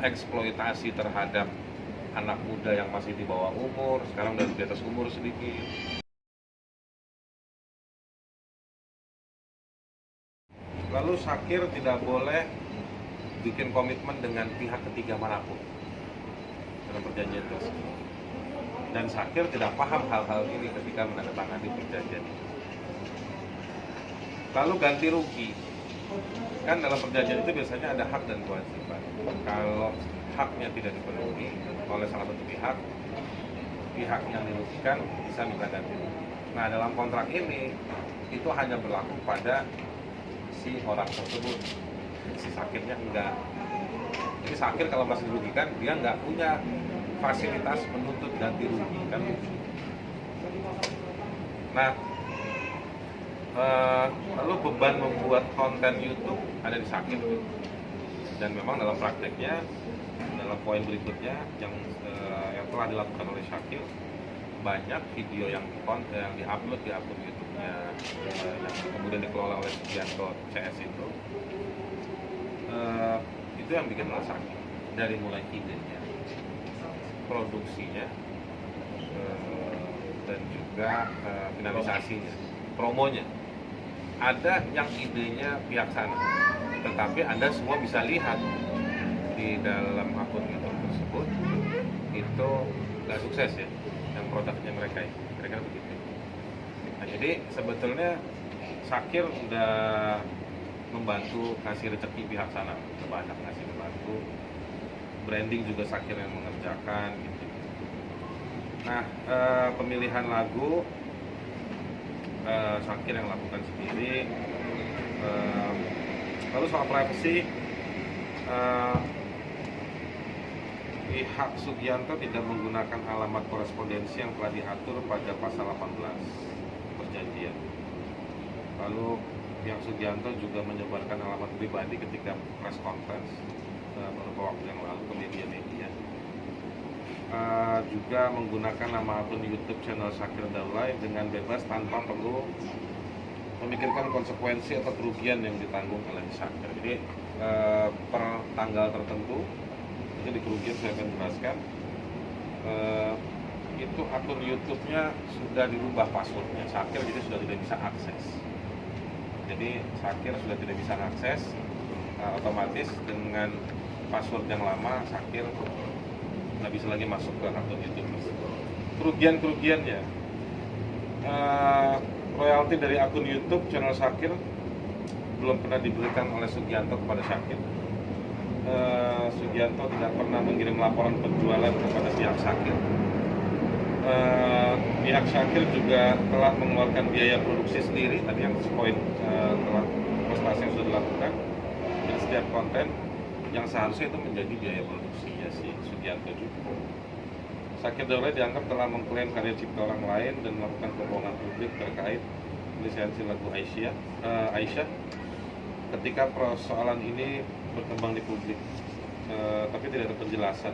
eksploitasi terhadap anak muda yang masih di bawah umur, sekarang udah di atas umur sedikit. Lalu Shakir tidak boleh bikin komitmen dengan pihak ketiga manapun dalam perjanjian tersebut. Dan Shakir tidak paham hal-hal ini ketika menandatangani perjanjian ini. Lalu ganti rugi. Kan dalam perjanjian itu biasanya ada hak dan kewajiban. Kalau haknya tidak dipenuhi oleh salah satu pihak, pihak yang dirugikan bisa minta ganti rugi. Nah, dalam kontrak ini itu hanya berlaku pada si orang tersebut, si Shakirnya enggak. Jadi Shakir kalau masih dirugikan, dia nggak punya fasilitas menuntut ganti rugi, kan lucu. Nah, lalu beban membuat konten YouTube ada di Shakir, dan memang dalam prakteknya, dalam poin berikutnya yang telah dilakukan oleh Shakir, banyak video yang diupload di akun YouTube-nya yang kemudian dikelola oleh Sugianto CS itu yang bikin oleh Shakir, dari mulai idenya, produksinya, dan juga finalisasinya, promonya. Ada yang idenya pihak sana, tetapi Anda semua bisa lihat di dalam akun YouTube tersebut itu nggak sukses ya, yang produknya mereka ya, kira-kira begitu. Nah, jadi sebetulnya Shakir udah membantu kasih rezeki pihak sana, banyak ngasih membantu, branding juga Shakir yang mengerjakan gitu. Nah, pemilihan lagu Shakir yang lakukan sendiri. Lalu soal privacy, pihak Sugianto tidak menggunakan alamat korespondensi yang telah diatur pada pasal 18 perjanjian. Lalu pihak Sugianto juga menyebarkan alamat pribadi ketika press conference beberapa waktu yang lalu ke media-media. Juga menggunakan nama akun YouTube channel Shakir Daulay dengan bebas tanpa perlu memikirkan konsekuensi atau kerugian yang ditanggung oleh Shakir. Jadi per tanggal tertentu, itu di kerugian saya akan jelaskan, itu akun YouTube-nya sudah dirubah passwordnya Shakir, jadi sudah tidak bisa akses. Jadi Shakir sudah tidak bisa akses, otomatis dengan password yang lama Shakir nggak bisa lagi masuk ke akun YouTube tersebut. Kerugiannya, royalti dari akun YouTube channel Shakir belum pernah diberikan oleh Sugianto kepada Shakir. Sugianto tidak pernah mengirim laporan penjualan kepada pihak Shakir. Pihak Shakir juga telah mengeluarkan biaya produksi sendiri, tadi yang poin telah prestasi yang sudah dilakukan. Dan setiap konten yang seharusnya itu menjadi biaya produksinya si Sugianto juga. Shakir Daulay dianggap telah mengklaim karya cipta orang lain dan melakukan kebohongan publik terkait lisensi lagu Aisyah ketika persoalan ini berkembang di publik, tapi tidak ada penjelasan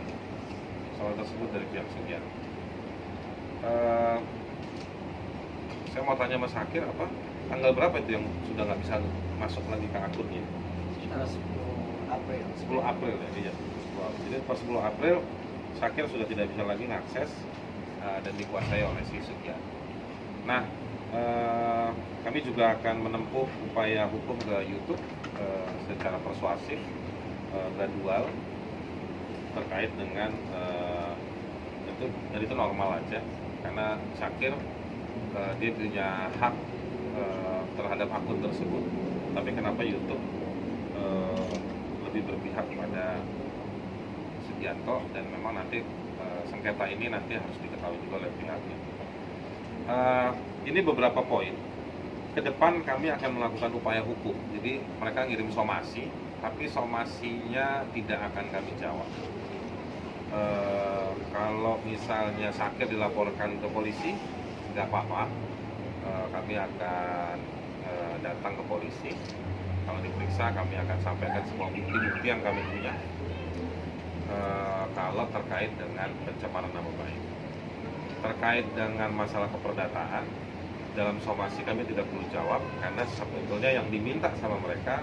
soal tersebut dari pihak Sugianto. Saya mau tanya Mas Shakir, apa tanggal berapa itu yang sudah nggak bisa masuk lagi ke akunnya? 10 April. 10 April ya, iya. 10 April. Jadi pas 10 April Shakir sudah tidak bisa lagi mengakses dan dikuasai oleh si Sugianto. Nah, kami juga akan menempuh upaya hukum ke YouTube secara persuasif, gradual, terkait dengan itu normal aja, karena Shakir dia punya hak terhadap akun tersebut, tapi kenapa YouTube lebih berpihak pada Sugianto, dan memang nanti sengketa ini nanti harus diketahui juga oleh pihaknya. Ini beberapa poin. Ke depan kami akan melakukan upaya hukum. Jadi mereka ngirim somasi, tapi somasinya tidak akan kami jawab. Kalau misalnya Shakir dilaporkan ke polisi, nggak apa-apa. Kami akan datang ke polisi. Kalau diperiksa, kami akan sampaikan semua bukti-bukti yang kami punya. Kalau terkait dengan pencemaran nama baik, terkait dengan masalah keperdataan, dalam somasi kami tidak perlu jawab, karena sebetulnya yang diminta sama mereka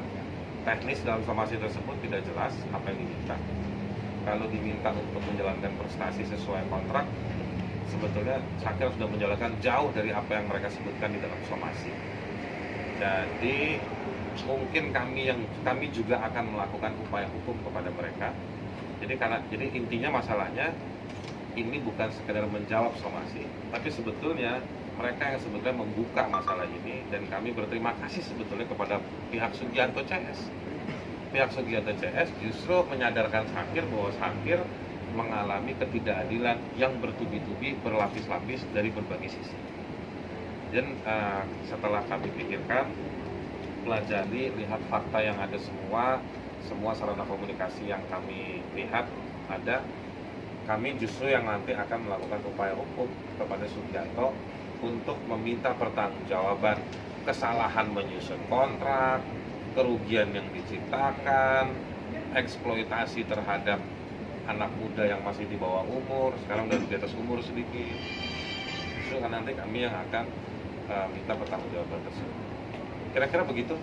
teknis dalam somasi tersebut tidak jelas apa yang diminta. kalau diminta untuk menjalankan prestasi sesuai kontrak, sebetulnya Syakir sudah menjalankan jauh dari apa yang mereka sebutkan di dalam somasi. Jadi mungkin kami juga akan melakukan upaya hukum kepada mereka. Jadi intinya masalahnya ini bukan sekedar menjawab somasi, tapi sebetulnya mereka yang sebetulnya membuka masalah ini, dan kami berterima kasih sebetulnya kepada pihak Sugianto CS. Pihak Sugianto CS justru menyadarkan Syakir bahwa Syakir mengalami ketidakadilan yang bertubi-tubi, berlapis-lapis dari berbagai sisi. Dan setelah kami pikirkan, pelajari, lihat fakta yang ada semua sarana komunikasi yang kami lihat ada, kami justru yang nanti akan melakukan upaya hukum kepada Sugianto untuk meminta pertanggungjawaban kesalahan menyusun kontrak, kerugian yang diciptakan, eksploitasi terhadap anak muda yang masih di bawah umur, sekarang udah di atas umur sedikit. Justru kan nanti kami yang akan minta pertanggungjawaban tersebut. Kira-kira begitu.